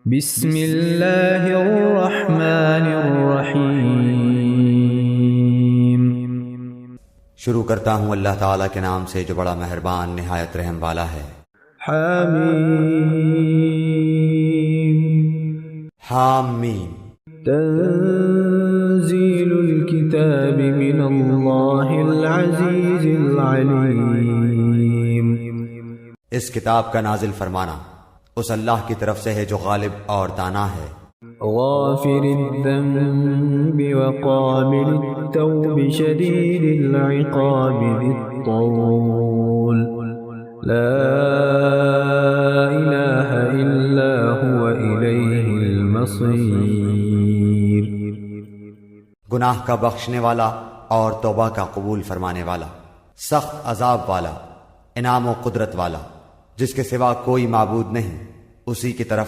बिस्मिल्लाहिर्रहमानिर्रहीम। शुरू करता हूँ अल्लाह ताला के नाम से जो बड़ा मेहरबान निहायत रहम वाला है। हामीम। हामीम। तंजीलुल किताबि मिनल्लाहिल अज़ीज़िल अलीम। इस किताब का नाजिल फरमाना उस अल्लाह की तरफ से है जो गालिब और दाना है। गाफिरिज़्ज़ंबि व क़ाबिलित्तौबि शदीदिल इक़ाबि ज़ित्तौल। ला इलाहा इल्ला हुव इलैहिल मसीर। गुनाह का बख्शने वाला और तौबा का कबूल फरमाने वाला, सख्त अजाब वाला, इनाम व कुदरत वाला, जिसके सिवा कोई माबूद नहीं, उसी की तरफ